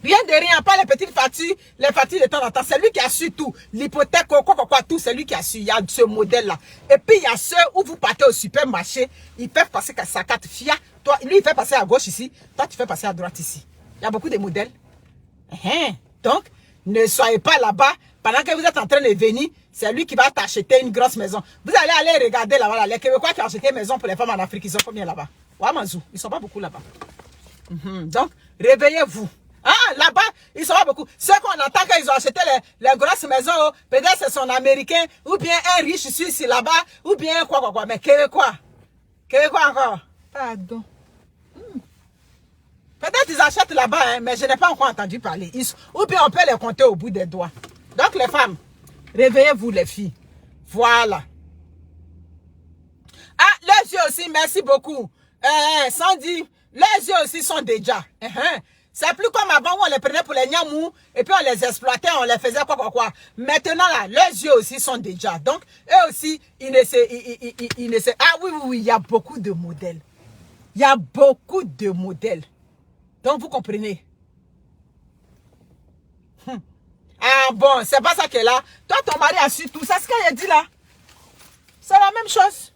Rien de rien, pas les petites factures, les factures de temps en temps. C'est lui qui a su tout. L'hypothèque, quoi, tout, c'est lui qui a su. Il y a ce modèle-là. Et puis, il y a ceux où vous partez au supermarché, ils peuvent passer sa carte FIA. Toi, lui, il fait passer à gauche ici. Toi, tu fais passer à droite ici. Il y a beaucoup de modèles. Donc, ne soyez pas là-bas. Pendant que vous êtes en train de venir, c'est lui qui va t'acheter une grosse maison. Vous allez aller regarder là-bas. Là, les Québécois qui ont acheté une maison pour les femmes en Afrique, ils sont combien là-bas? Wamazou, ils ne sont pas beaucoup là-bas. Donc, réveillez-vous. Ah, là-bas, ils sont pas beaucoup. Ceux qu'on entend qu'ils ont acheté les grosses maisons, peut-être ce sont américains, ou bien un riche suisse là-bas, ou bien quoi. Mais Québécois. Québécois encore. Pardon. Peut-être ils achètent là-bas, hein, mais je n'ai pas encore entendu parler. Ou bien on peut les compter au bout des doigts. Donc les femmes, réveillez-vous les filles. Voilà. Ah, les yeux aussi, merci beaucoup. Sandy, les yeux aussi sont déjà. C'est plus comme avant où on les prenait pour les niamous et puis on les exploitait, on les faisait quoi. Maintenant là, les yeux aussi sont déjà. Donc, eux aussi, ils ne se... Ah oui, il y a beaucoup de modèles. Il y a beaucoup de modèles. Donc, vous comprenez. Ah bon, c'est pas ça qu'elle a. Toi, ton mari a su tout. C'est ce qu'elle a dit là. C'est la même chose.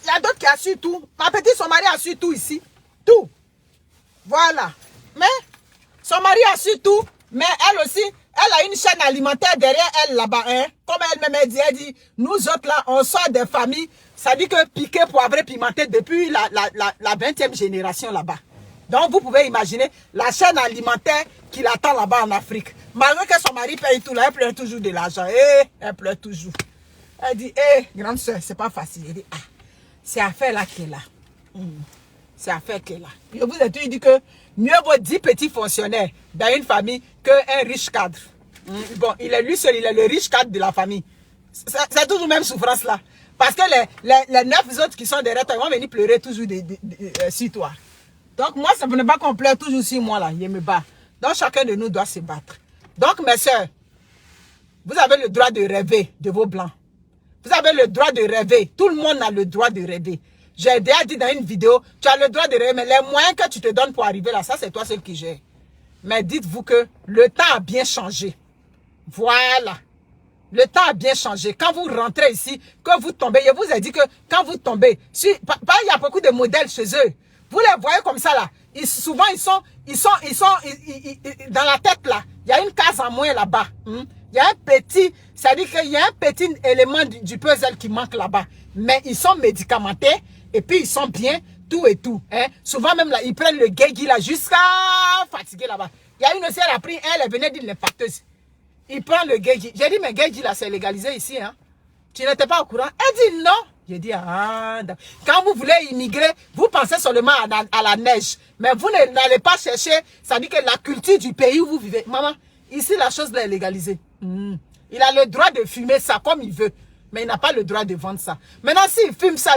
Il y a d'autres qui a su tout. Ma petite, son mari a su tout ici. Tout. Voilà. Mais, son mari a su tout. Mais elle aussi, elle a une chaîne alimentaire derrière elle là-bas. Hein? Comme elle-même elle dit, nous autres là, on sort des familles. Ça dit que piqué, poivré, pimenté depuis la 20e génération là-bas. Donc, vous pouvez imaginer la chaîne alimentaire qui l'attend là-bas en Afrique. Malgré que son mari paye tout là, elle pleure toujours de l'argent. Elle pleure toujours. Elle dit, grande soeur, c'est pas facile. Elle dit, c'est affaire là qu'elle a. C'est affaire qu'elle a. Je vous ai dit que mieux vaut 10 petits fonctionnaires dans une famille qu'un riche cadre. Bon, il est lui seul, il est le riche cadre de la famille. C'est toujours la même souffrance là. Parce que les 9 autres qui sont derrière toi, ils vont venir pleurer toujours sur toi. Donc moi, ça ne veut pas qu'on pleure toujours sur moi là, je me bats. Donc chacun de nous doit se battre. Donc mes soeurs, vous avez le droit de rêver de vos blancs. Vous avez le droit de rêver. Tout le monde a le droit de rêver. J'ai déjà dit dans une vidéo, tu as le droit de rêver, mais les moyens que tu te donnes pour arriver là, ça c'est toi seul qui gère. Mais dites-vous que le temps a bien changé. Voilà. Le temps a bien changé. Quand vous rentrez ici, que vous tombez, je vous ai dit que quand vous tombez, il y a beaucoup de modèles chez eux. Vous les voyez comme ça là. Souvent ils sont dans la tête là. Il y a une case en moins là-bas. Il y a un petit, c'est-à-dire qu'il y a un petit élément du puzzle qui manque là-bas. Mais ils sont médicamentés et puis ils sont bien, tout et tout. Hein. Souvent même là, ils prennent le guéguy là jusqu'à fatiguer là-bas. Il y a une aussi, elle a pris, elle venait d'une impacteuse. Il prend le guéguy. J'ai dit, mais guéguy là, c'est légalisé ici. Hein. Tu n'étais pas au courant? Elle dit non. J'ai dit, quand vous voulez immigrer, vous pensez seulement à la neige. Mais vous n'allez pas chercher, ça dit que la culture du pays où vous vivez. Maman, ici la chose là est légalisée. Il a le droit de fumer ça comme il veut. Mais il n'a pas le droit de vendre ça. Maintenant, s'il fume ça,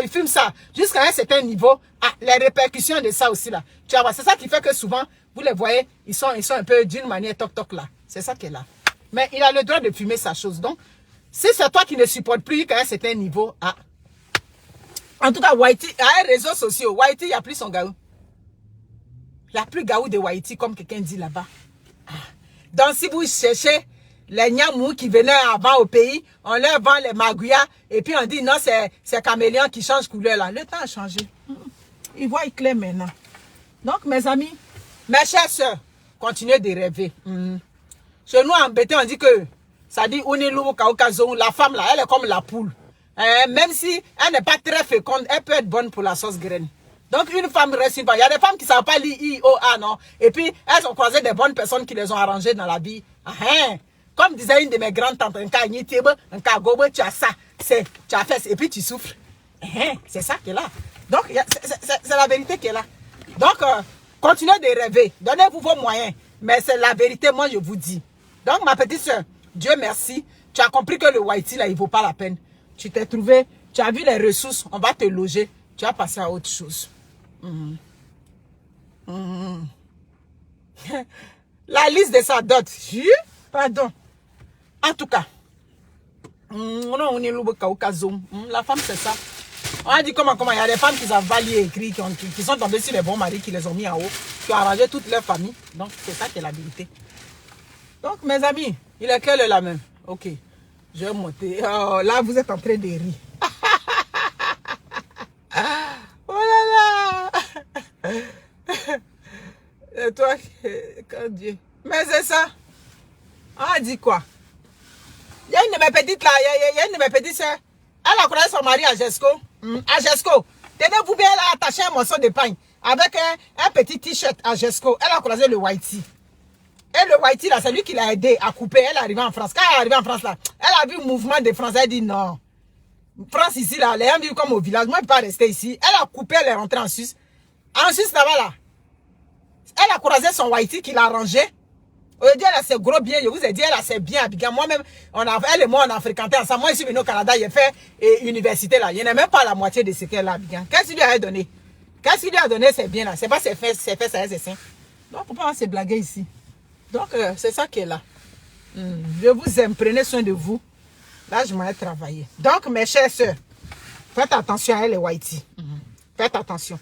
jusqu'à un certain niveau, les répercussions de ça aussi là. Tu vois, c'est ça qui fait que souvent, vous les voyez, ils sont un peu d'une manière toc là. C'est ça qu'elle a. Mais il a le droit de fumer sa chose. Donc, si c'est toi qui ne supportes plus jusqu'à un certain niveau, en tout cas, Whitey, à les réseaux sociaux, Whitey, il n'y a plus son gaou. Il n'y a plus gaou de Whitey, comme quelqu'un dit là-bas. Donc, si vous cherchez les Niamous qui venaient avant au pays, on leur vend les magouillas, et puis on dit non, c'est caméléon qui change couleur là. Le temps a changé. Ils voient clair maintenant. Donc, mes amis, mes chères soeurs, continuez de rêver. Chez nous, en Bété, on dit que ça dit la femme là, elle est comme la poule. Même si elle n'est pas très féconde, elle peut être bonne pour la sauce graine. Donc une femme reste une femme. Il y a des femmes qui ne savent pas lire I-O-A, non. Et puis elles ont croisé des bonnes personnes qui les ont arrangées dans la vie. Comme disait une de mes grandes tantes, un cas gobo, tu as ça, tu as fait, et puis tu souffres. C'est ça qu'elle a. Donc c'est la vérité qu'elle a. Donc continuez de rêver, donnez-vous vos moyens. Mais c'est la vérité, moi je vous dis. Donc ma petite soeur, Dieu merci, tu as compris que le Whitey là, il ne vaut pas la peine. Tu t'es trouvé, tu as vu les ressources, on va te loger, tu vas passer à autre chose. La liste de sa dot. Pardon. En tout cas, la femme c'est ça. On a dit comment il y a des femmes qui savent pas lire et écrire, qui sont tombées sur les bons maris, qui les ont mis en haut, qui ont arrangé toute leur famille. Donc c'est ça qui est la vérité. Donc mes amis, il est quelle heure là même? Ok. Je vais monter. Oh, là, vous êtes en train de rire. Oh là là. Et toi, quand Dieu. Mais c'est ça. On a dit quoi? Il y a une de mes petites là, il y a une de mes petites soeurs. Elle a croisé son mari à Gesco. À Gesco. Tenez-vous bien, elle a attaché un morceau de pain avec un petit t-shirt à Gesco. Elle a croisé le Whitey. Et le Whitey, là, c'est lui qui l'a aidé à couper. Elle est arrivée en France. Quand elle est arrivée en France, là, elle a vu le mouvement des Français. Elle dit non. France ici, là, les gens vivent comme au village. Moi, je ne peux pas rester ici. Elle a coupé, elle est rentrée en Suisse. En Suisse, là-bas, là. Elle a croisé son Whitey qui l'a rangé. On dit elle a ses gros biens, je vous ai dit, elle a ses biens à Abidjan. Moi-même, elle et moi, on a fréquenté ensemble. Moi, je suis venu au Canada, j'ai fait université là. Il n'y a même pas la moitié de ce qu'elle a à Abidjan. Qu'est-ce qu'il lui a donné? Qu'est-ce qu'il lui a donné ses biens là? C'est pas ses fesses, ses seins. Donc, pourquoi on s'est blagué ici? Donc, c'est ça qui est là. Je vous aime, prenez soin de vous. Là, je m'en ai travaillé. Donc, mes chères sœurs, faites attention à elle et Whitey. Faites attention.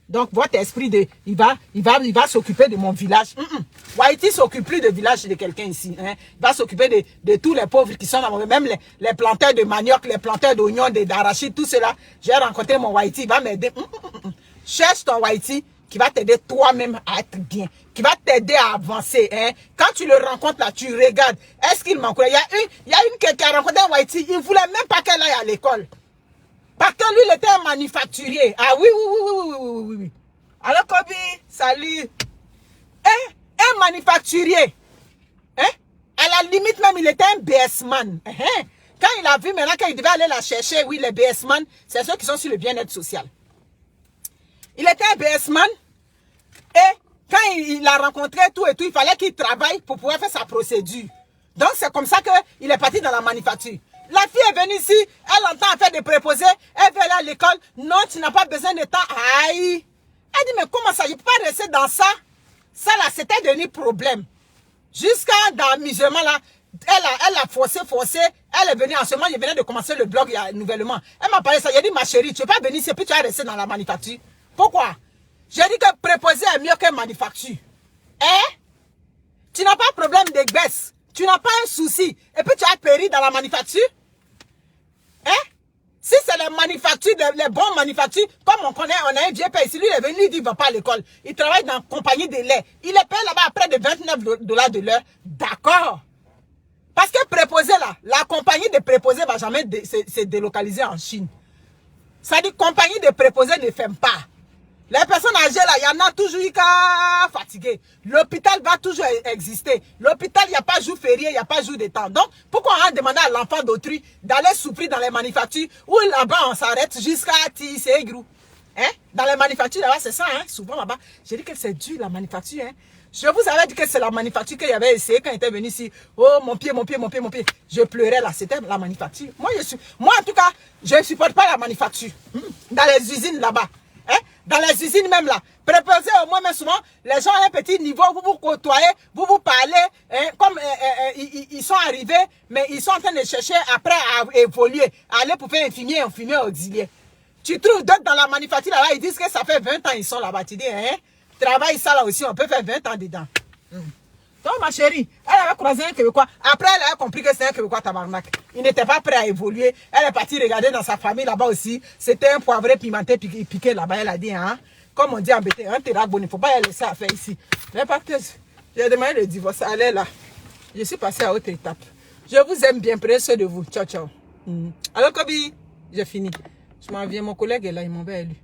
Donc, votre esprit, il va s'occuper de mon village. Whitey s'occupe plus de village de quelqu'un ici. Hein. Il va s'occuper de tous les pauvres qui sont là. Même les planteurs de manioc, les planteurs d'oignons, d'arachide, tout cela. J'ai rencontré mon Whitey, il va m'aider. Cherche ton Whitey qui va t'aider toi-même à être bien. Qui va t'aider à avancer. Hein. Quand tu le rencontres là, tu regardes. Est-ce qu'il manque? Il y a une qui a rencontré un Whitey, il ne voulait même pas qu'elle aille à l'école. Parce que lui, il était un manufacturier. Ah oui. Alors, Kobi, salut. Un manufacturier. Hein? À la limite même, il était un BS-man. Quand il a vu maintenant, quand il devait aller la chercher, oui, les BS-man, c'est ceux qui sont sur le bien-être social. Il était un BS-man. Et quand il a rencontré tout et tout, il fallait qu'il travaille pour pouvoir faire sa procédure. Donc, c'est comme ça qu'il est parti dans la manufacture. La fille est venue ici, elle entend faire des préposés, elle veut aller à l'école. Non, tu n'as pas besoin de temps. Aïe. Elle dit, mais comment ça, je ne peux pas rester dans ça. Ça là, c'était devenu problème. Jusqu'à dans l'amusement là, elle a forcé. Elle est venue en ce moment, il venait de commencer le blog nouvellement. Elle m'a parlé de ça, elle dit, ma chérie, tu ne peux pas venir ici, puis tu vas rester dans la manufacture. Pourquoi? J'ai dit que préposer est mieux que manufacture. Hein? Tu n'as pas de problème de baisse. Tu n'as pas un souci. Et puis tu as péri dans la manufacture. Hein? Si c'est les manufactures, les bonnes manufactures, comme on connaît, on a un vieux père ici, lui il est venu, il dit il ne va pas à l'école. Il travaille dans une compagnie de lait. Il est payé là-bas à près de 29 $ de l'heure. D'accord. Parce que préposé là, la compagnie de préposés va jamais se délocaliser en Chine. Ça dit compagnie de préposés ne ferme pas. Les personnes âgées là, il y en a toujours fatiguées. L'hôpital va toujours exister. L'hôpital, il n'y a pas jour férié, il n'y a pas jour de temps. Donc, pourquoi on a demandé à l'enfant d'autrui d'aller souffrir dans les manufactures où là-bas on s'arrête jusqu'à Tisségrou? Hein? Dans les manufactures là-bas, c'est ça, hein? Souvent là-bas. J'ai dit que c'est dur la manufacture, hein? Je vous avais dit que c'est la manufacture qu'il y avait essayé quand il était venu ici. Oh, mon pied. Je pleurais là, c'était la manufacture. Moi, en tout cas, je ne supporte pas la manufacture. Dans les usines là-bas. Hein? Dans les usines même là, préposez au moins, mais souvent, les gens à un petit niveau, vous vous côtoyez, vous vous parlez, hein, comme ils sont arrivés, mais ils sont en train de chercher après à évoluer, à aller pour faire infirmier auxiliaire. Tu trouves d'autres dans la manufacture là, ils disent que ça fait 20 ans ils sont là-bas. Tu dis, hein, travaille ça là aussi, on peut faire 20 ans dedans. Donc ma chérie, elle avait croisé un Québécois. Après, elle a compris que c'est un Québécois tabarnak. Il n'était pas prêt à évoluer. Elle est partie regarder dans sa famille là-bas aussi. C'était un poivré pimenté piqué là-bas. Elle a dit, hein, comme on dit en BT, un terrain, il ne faut pas la laisser à faire ici. Mais parce que j'ai demandé le divorce, elle est là. Je suis passée à autre étape. Je vous aime bien, prenez soin de vous. Ciao, ciao. Alors Kobi, j'ai fini. Je m'en viens, mon collègue est là, il m'envoie lui.